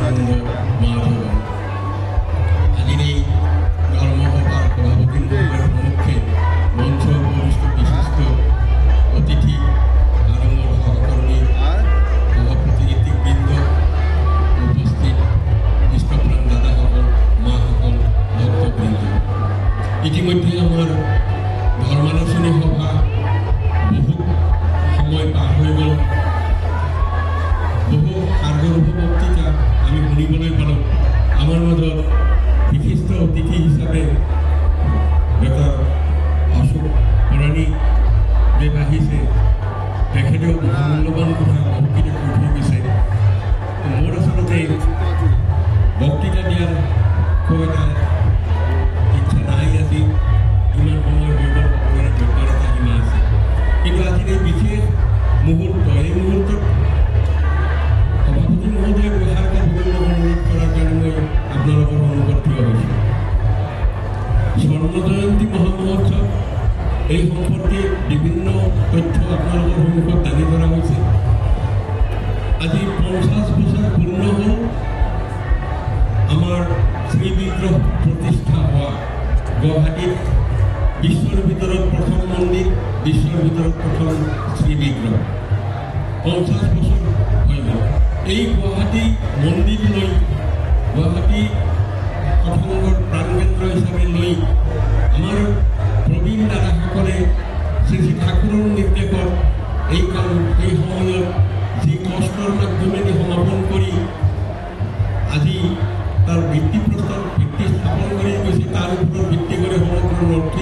নিত্যানন্দ মাধব আজিৰ এই ধৰ্মসভাৰ সভাপতিবৰ্গেৰ সম্মুখে মঞ্চ উপবিষ্ট বিশিষ্ট অতিথি আৰ মোৰ সহকৰ্মী সহপ্ৰতিনিধিবৃন্দ উপস্থিত ইষ্টপ্ৰাণ দাদাসকল মাসকল ভক্তবৃন্দ ইতিমধ্যে আমাৰ ধৰ্মালোচনী সভা বহু সময় পাৰ হয়ে গেল বহু সাৰ্গৰ্ভ বক্তৃতা আমি শুনিবলৈ পালোঁ আমাৰ মাজত বিশিষ্ট অতিথি হিচাপে ডক্টৰ অশোক বৰানী দেৱ আহিছে তেখেতেও মূল্যৱান কথা বহুখিনি কৈ থৈ গৈছে মোৰ আচলতে বক্তৃতা দিয়াৰ খুব এটা ইচ্ছা নাই আজি ইমান সময় হৈ গ'ল সকলোৰে ব্যক্তিগত সীমা আছে কিন্তু আজিৰ এই বিশেষ মুহূৰ্ত এই মুহূৰ্তত সভাপতি মহোদয়ে প্ৰসাৰকে বিভিন্ন অনুৰোধ কৰাৰ কাৰণে মই আপোনালোকৰ সন্মুখত থিয় হৈছোঁ স্বৰ্ণ জয়ন্তী মহামহোৎসৱ এই সম্পৰ্কে বিভিন্ন তথ্য আপোনালোকৰ সন্মুখত দাঙি ধৰা হৈছে আজি 50 বছৰ পূৰ্ণ হ'ল আমাৰ শ্ৰীবিগ্ৰহ প্ৰতিষ্ঠা হোৱা গুৱাহাটীত বিশ্বৰ ভিতৰত প্ৰথম মন্দিৰ বিশ্বৰ ভিতৰত প্ৰথম শ্ৰীবিগ্ৰহ 50 বছৰ হৈ গ'ল এই গুৱাহাটী মন্দিৰ লৈ গুৱাহাটী প্ৰথমৰ প্ৰাণকেন্দ্ৰ হিচাপে লৈ আমাৰ প্ৰবীণ দাদাসকলে শ্ৰী শ্ৰী ঠাকুৰৰ নিৰ্দেশত এই কাম এই সময়ত যি কষ্টৰ মাধ্যমেদি সমাপন কৰি আজি তাৰ ভিত্তি স্থাপন কৰি গৈছে তাৰ ওপৰত ভিত্তি কৰি সমগ্ৰ নৰ্থ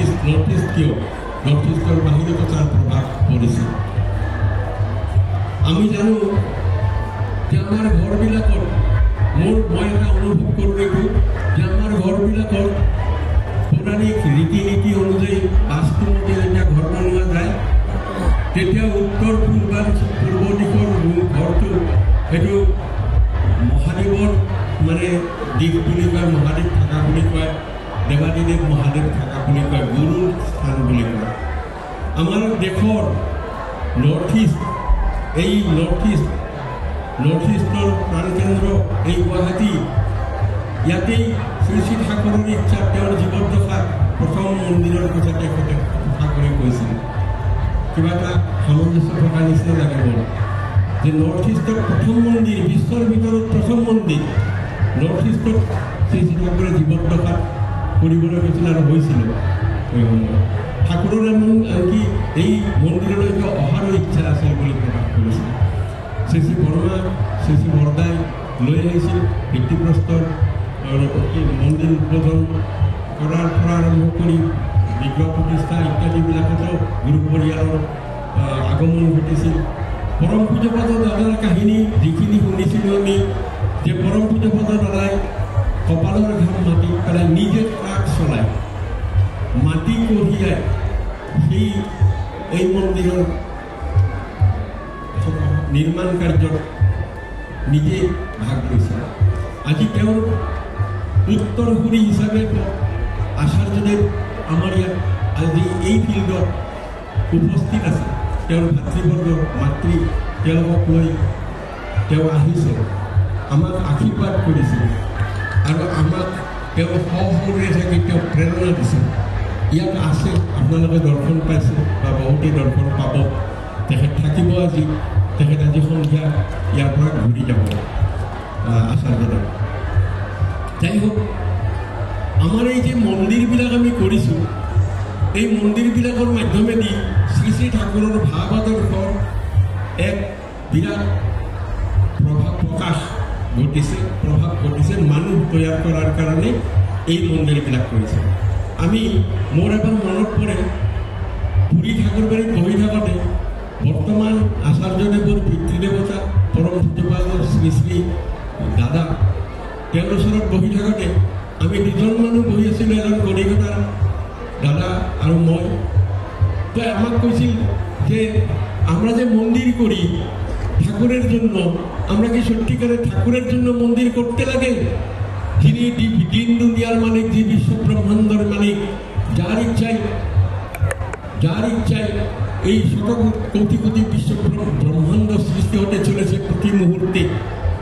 ইষ্টৰ বাহিৰতো তাৰ প্ৰভাৱ পৰিছে আমি জানো যে আমাৰ ঘৰবিলাকত মই এটা অনুভৱ কৰোঁ এইটো যে আমাৰ ঘৰবিলাকত পৌৰাণিক ৰীতি নীতি অনুযায়ী বাস্তুমতে যেতিয়া ঘৰ বনোৱা যায় তেতিয়া উত্তৰ পূৰ্ব দিশৰ ঘৰটো সেইটো মহাদেৱৰ মানে দিশ বুলি কয় মহাদেৱ থকা বুলি কয় দেৱাদিদেৱ মহাদেৱ থকা বুলি কয় গুৰুৰ স্থান বুলি কয় আমাৰ দেশৰ নৰ্থ ইষ্টৰ প্ৰাণকেন্দ্ৰ এই গুৱাহাটী ইয়াতেই শ্ৰী শ্ৰী ঠাকুৰৰ ইচ্ছাত তেওঁৰ জীৱদশাত প্ৰথম মন্দিৰৰ কথা তেখেতে কথা কৰি কৈছিল কিবা এটা সামঞ্জস্য থকা নিচিনা লাগে মোৰ যে নৰ্থ ইষ্টৰ প্ৰথম মন্দিৰ বিশ্বৰ ভিতৰত প্ৰথম মন্দিৰ নৰ্থ ইষ্টত শ্ৰী শ্ৰী ঠাকুৰে জীৱদশাত কৰিবলৈ গৈছিল আৰু হৈছিল এই সময়ত ঠাকুৰৰ আনকি এই মন্দিৰলৈকে অহাৰো ইচ্ছা আছিল বুলি প্ৰকাশ কৰিছিল শ্ৰী শ্ৰী বৰ্মা শ্ৰী শ্ৰী বৰদাই লৈ আহিছিল ভিত্তিপ্ৰস্তৰ মন্দিৰ উদ্বোধন কৰাৰ পৰা আৰম্ভ কৰি বিগ্ৰহ প্ৰতিষ্ঠা ইত্যাদিবিলাকতো গুৰু পৰিয়ালৰ আগমন ঘটিছিল পৰম পূজ্যপদ দাদাৰ কাহিনী যিখিনি শুনিছিলোঁ আমি যে পৰম পূজ্যপদ দাদাই কপালৰ ঘাম মাটিত পেলাই নিজে ট্ৰাক চলাই মাটি কঢ়িয়াই সেই এই মন্দিৰৰ নিৰ্মাণ কাৰ্যত নিজে ভাগ লৈছিল আজি তেওঁৰ উত্তৰসূৰী হিচাপে আচাৰ্যদেৱ আমাৰ ইয়াত আজি এই ফিল্ডত উপস্থিত আছে তেওঁৰ ভাতৃবৰ্গ মাতৃ তেওঁলোকক লৈ তেওঁ আহিছে আমাক আশীৰ্বাদ কৰিছিল আৰু আমাক তেওঁ সহযোগী থাকি তেওঁ প্ৰেৰণা দিছে ইয়াত আছে আপোনালোকে দৰ্শন পাইছে বা বহুতেই দৰ্শন পাব তেখেত থাকিব আজি তেখেত আজি সন্ধিয়া ইয়াৰ পৰা ঘূৰি যাব আচাৰ্যদেৱ যাই হোক আমাৰ এই যে মন্দিৰবিলাক আমি কৰিছোঁ এই মন্দিৰবিলাকৰ মাধ্যমেদি শ্ৰী শ্ৰী ঠাকুৰৰ ভাৱ আদৰ্শৰ এক বিৰাট প্ৰভাৱ ঘটিছে মানুহ তৈয়াৰ কৰাৰ কাৰণে এই মন্দিৰবিলাক কৰিছে আমি মোৰ এবাৰ মনত পৰে পুৰী ঠাকুৰবাৰীত বহি থাকোঁতে বৰ্তমান আচাৰ্যদেৱৰ পিতৃদেৱতা পৰম পূজ্যপাদ শ্ৰী শ্ৰী দাদা তেওঁৰ ওচৰত বহি থাকোঁতে আমি দুজন মানুহ বহি আছিলোঁ এজন কলিকতাৰ দাদা আৰু মই তো আমাক কৈছিল যে আমরা যে মন্দির করি ঠাকুরের জন্য, আমরা কি সত্যিকারে ঠাকুরের জন্য মন্দির করতে লাগে? যিনি দিন দুনিয়ার মালিক, যে বিশ্ব ব্রহ্মাণ্ডর মালিক, যার ইচ্ছায় এই শত কোটি কোটি বিশ্ব ব্রহ্মাণ্ড সৃষ্টি হতে চলেছে প্রতি মুহূর্তে,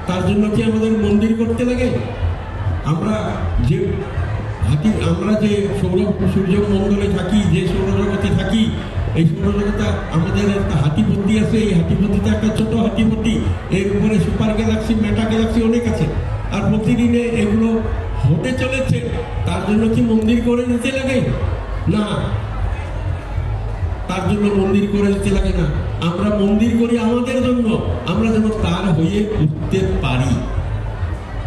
তার জন্য কি আমাদের মন্দির করতে লাগে? আমরা যে সূর্যমণ্ডলে থাকি, যে সৌরজগতে থাকি, এই সৌরজগতে আমাদের একটা হাতিপতি আছে। এই হাতিপতিতে একটা ছোট হাতিপতি, এর উপরে সুপার গ্যালাক্সি, মেটা গ্যালাক্সি অনেক আছে। আর প্রতিদিনে এগুলো হতে চলেছে। তার জন্য কি মন্দির করে দিতে লাগে? না, তার জন্য মন্দির করে দিতে লাগে না। আমরা মন্দির করি আমাদের জন্য, আমরা যেন তার হয়ে উঠতে পারি,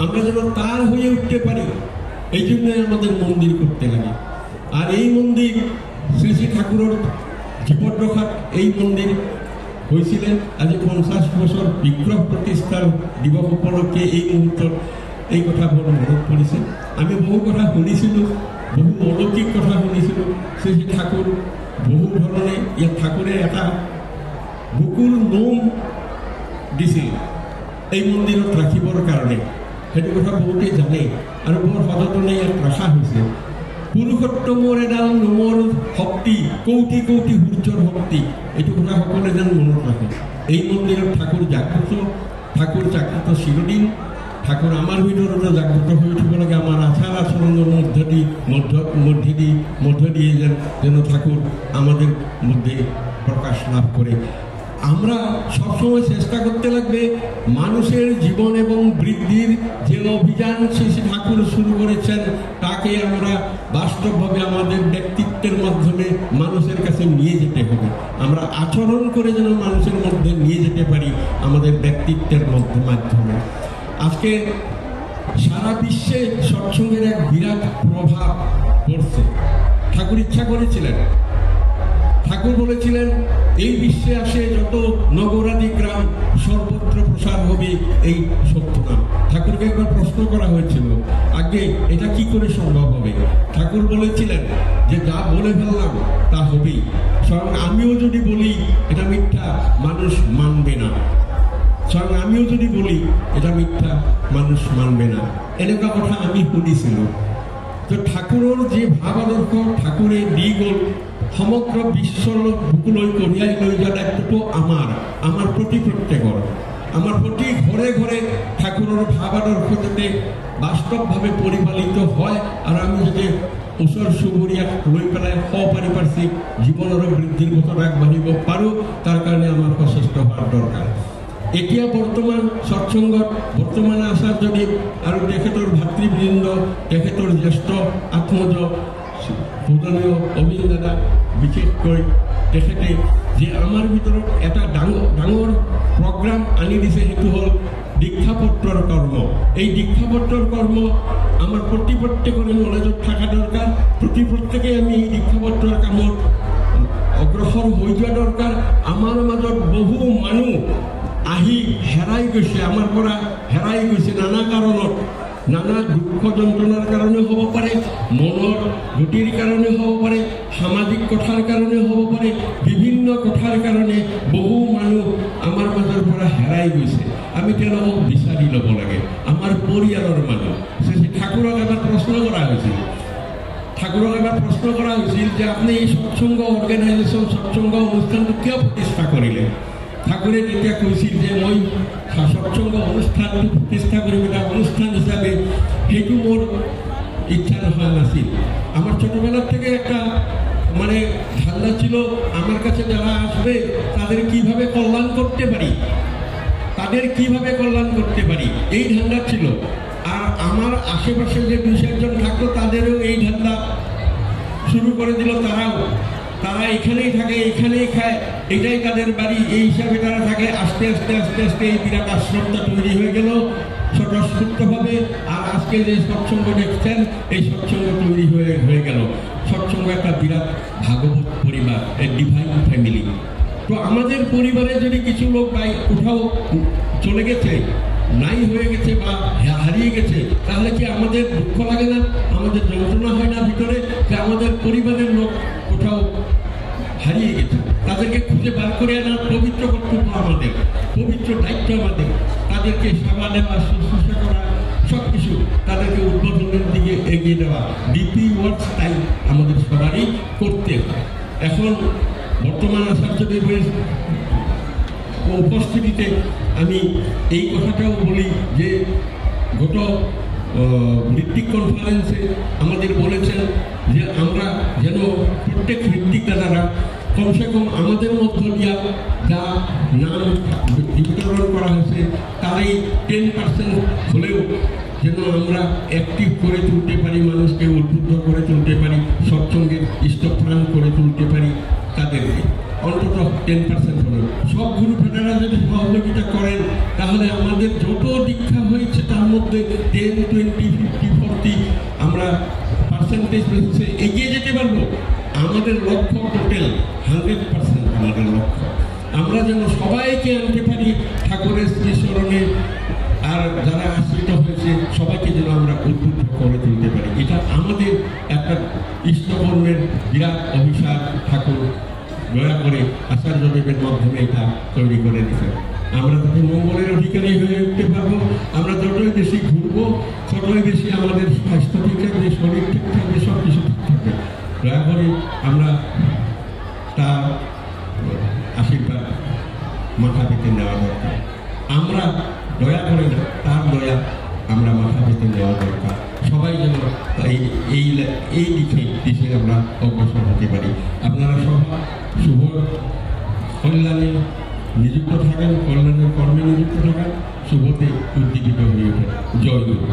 আমরা যেন তার হয়ে উঠতে পারি। এই জন্য আমাদের মন্দির করতে লাগে। আর এই মন্দির শ্রী শ্রী ঠাকুরের জীবন রক্ষার এই মন্দির হয়েছিলেন আজ 50 বছর বিগ্রহ প্রতিষ্ঠার দিবস উপলক্ষে। এই মুহূর্ত এই কথা বড় মনত পড়েছে। আমি বহু কথা শুনিছিল, বহু অলৌকিক কথা শুনিছিল। শ্রী শ্রী ঠাকুর বহু ধরনের ঠাকুরের এটা বুকুর নোম দিছিল এই মন্দিৰত ৰাখিবৰ কাৰণে। সেইটো কথা বহুতেই জানে আৰু বৰ সযতনে ইয়াত ৰখা হৈছে। পুৰুষোত্তমৰ এডাল নোমৰ শক্তি, কৌটি কৌটি সূৰ্যৰ শক্তি, এইটো কথা সকলোৱে যেন মনত ৰাখে। এই মন্দিৰত ঠাকুৰ জাগ্ৰত চিৰদিন। ঠাকুর আমার ভিতরতে জাগ্রত হয়ে উঠিব লাগে। আমার আচার আচরণের মধ্য দিয়ে যেন ঠাকুর আমাদের মধ্যে প্রকাশ লাভ করে। আমরা সবসময় চেষ্টা করতে লাগবে মানুষের জীবন এবং বৃদ্ধির যে অভিযান শ্রী শ্রী ঠাকুর শুরু করেছেন, তাকে আমরা বাস্তবভাবে আমাদের ব্যক্তিত্বের মাধ্যমে মানুষের কাছে নিয়ে যেতে হবে। আমরা আচরণ করে যেন মানুষের মধ্যে নিয়ে যেতে পারি আমাদের ব্যক্তিত্বের মাধ্যমে। আজকে সারা বিশ্বে সৎসঙ্গের এক বিরাট প্রভাব পড়ছে। ঠাকুর ইচ্ছা করেছিলেন, ঠাকুর বলেছিলেন এই বিশ্বে আসে যত নগরাদি গ্রাম সর্বত্র প্রসার হবে এই সত্যনাম। ঠাকুরকে একবার প্রশ্ন করা হয়েছিল, আগে এটা কি করে সম্ভব হবে? ঠাকুর বলেছিলেন যে যা বলে ফেললাম তা হবেই, স্বয়ং আমিও যদি বলি এটা মিথ্যা, মানুষ মানবে না। স্বয়ং আমিও যদি বলি এটা মিথ্যা, মানুষ মানবে না। এনেকুৱা কথা আমি শুনিছিল। তো ঠাকুৰেৰ যে ভাব আদৰ্শ, ঠাকুৰেৰ দিগল সমগ্ৰ বিশ্বৰ বুকুলৈ কঢ়িয়াই লৈ যোৱা দায়িত্বটো আমাৰ প্ৰতি প্ৰত্যেকৰ, আমাৰ প্ৰতি ঘৰে ঘৰে ঠাকুৰেৰ ভাব আদৰ্শ যাতে বাস্তবভাৱে পৰিপালিত হয় আৰু আমি যাতে ওচৰ চুবুৰীয়াক লৈ পেলাই সপৰিপাৰ্শ্বিক জীৱনৰ বৃদ্ধিৰ পথত আগবাঢ়িব পাৰোঁ, তাৰ কাৰণে আমাৰ সচেষ্ট হোৱাৰ দৰকাৰ। এতিয়া বৰ্তমান সৎসংগত বৰ্তমান আচাৰ্যদেৱ আৰু তেখেতৰ ভাতৃবৃন্দ, তেখেতৰ জ্যেষ্ঠ আত্মজ পূজনীয় অভিন দাদা, বিশেষকৈ তেখেতে যে আমাৰ ভিতৰত এটা ডাঙৰ প্ৰগ্ৰাম আনি দিছে, সেইটো হ'ল দীক্ষাপত্ৰৰ কৰ্ম। এই দীক্ষাপত্ৰৰ কৰ্ম আমাৰ প্ৰত্যেকৰে নলেজত থকা দৰকাৰ। প্ৰত্যেকে আমি এই দীক্ষাপত্ৰৰ কামত অগ্ৰসৰ হৈ যোৱা দৰকাৰ। আমাৰ মাজত বহু মানুহ আহি হেৰাই গৈছে, আমাৰ পৰা হেৰাই গৈছে নানা কাৰণত। নানা দুঃখ যন্ত্রণার কারণে হব পারে, মনের গতির কারণে হব পারে, সামাজিক কথার কারণে হব পারে, বিভিন্ন কথার কারণে বহু মানুষ আমার মাজৰ পৰা হেৰাই গৈছে। আমি তেওঁলোকক বিচাৰি ল'ব লাগে। আমাৰ পৰিয়ালৰ মানুহ ঠাকুৰক এবাৰ প্ৰশ্ন কৰা হৈছিল, যে আপুনি এই সৎসংগ অৰ্গেনাইজেশ্যন, সৎসংগ অনুষ্ঠানটো কিয় প্ৰতিষ্ঠা কৰিলে? ঠাকুৰে যেতিয়া কৈছিল যে মই সৎসংগ অনুষ্ঠানটো প্ৰতিষ্ঠা কৰিম, এটা অনুষ্ঠান হিসাবে, সেইটো মোৰ ইচ্ছা নোহোৱা নাছিল। আমার ছোটবেলার থেকে একটা ধান্দা ছিল, আমার কাছে যারা আসবে তাদের কিভাবে কল্যাণ করতে পারি, এই ধান্দা ছিল। আর আমার আশেপাশে যে 2-1 থাকতো তাদেরও এই ধান্দা শুরু করে দিল। তারা এখানেই থাকে, এখানেই খায়, এটাই তাদের বাড়ি, এই হিসাবে তারা থাকে। আস্তে আস্তে এই বিরাট আশ্রমটা তৈরি হয়ে গেল স্বতঃস্ফূর্তভাবে। আর আজকে যে সৎসঙ্গ দেখছেন, এই সৎসঙ্গ তৈরি হয়ে গেল। সৎসঙ্গ একটা বিরাট ভাগবত পরিবার, ডিভাইন ফ্যামিলি। তো আমাদের পরিবারে যদি কিছু লোক কোথাও চলে গেছে, নাই হয়ে গেছে বা হারিয়ে গেছে, তাহলে কি আমাদের দুঃখ লাগে না? আমাদের যন্ত্রণা হয় না ভিতরে যে আমাদের পরিবারের লোক কোথাও হারিয়ে গেছে? তাদেরকে খুঁজে বার করে আনার পবিত্র কর্তব্য আমাদের, পবিত্র দায়িত্ব আমাদের। তাদেরকে সেবা দেওয়া, শুশ্রূষা করা, সব কিছু তাদেরকে উদ্বোধনের দিকে এগিয়ে দেওয়া, ডিপি ওয়ার্কস তাই আমাদের সবারই করতে হয়। এখন বর্তমান আচার্যদেবের উপস্থিতিতে আমি এই কথাটাও বলি যে গত ঋত্বিক কনফারেন্সে আমাদের বলেছেন যে আমরা যেন প্রত্যেক ঋত্বিক দাদারা কমসে কম আমাদের মধ্য দিয়া যা নাম বিতরণ করা হয়েছে তার এই 10% হলেও যেন আমরা অ্যাক্টিভ করে তুলতে পারি, মানুষকে উদ্বুদ্ধ করে তুলতে পারি, সৎসঙ্গের ইষ্টপ্রাণ করে তুলতে পারি তাদেরকে অন্তত 10% হলেও। সব গুরু ভেটারা যদি সহযোগিতা করেন তাহলে আমাদের যত দীক্ষা হয়েছে তার মধ্যে 10, 20, 50, 40 আমরা পার্সেন্টেজ বেসিসে এগিয়ে যেতে পারবো। আমাদের লক্ষ্য টোটাল 100% আমাদের লক্ষ্য। আমরা যেন সবাইকে আনতে পারি ঠাকুরের শ্রীচরণে, আর যারা আশ্রিত হয়েছে সবাইকে যেন আমরা উদ্বুদ্ধ করে তুলতে পারি। এটা আমাদের একটা ইষ্টকর্মের বিরাট অভিশাপ। ঠাকুর দয়া করে আচার্যদেবের মাধ্যমে এটা তৈরি করে দিচ্ছেন। আমরা তত মঙ্গলের অধিকারী হয়ে উঠতে পারবো। আমরা যতই বেশি ঘুরবো ততই বেশি আমাদের স্বাস্থ্য ঠিক থাকবে, শরীর ঠিক থাকবে, সব কিছু ঠিক থাকবে। দয়া করে আমরা তার আশীর্বাদ মাথা পেতে নেওয়া দরকার। আমরা দয়া করে না, তার দয়া আমরা মাথা পেতে নেওয়া দরকার। সবাই যেন এই দিকে আমরা অগ্রসর হতে পারি। আপনারা সবাই শুভ কল্যাণে নিযুক্ত থাকেন, কল্যাণের কর্মে নিযুক্ত থাকেন, শুভতে উদ্দীপিত হয়ে ওঠেন। জয় গুরু।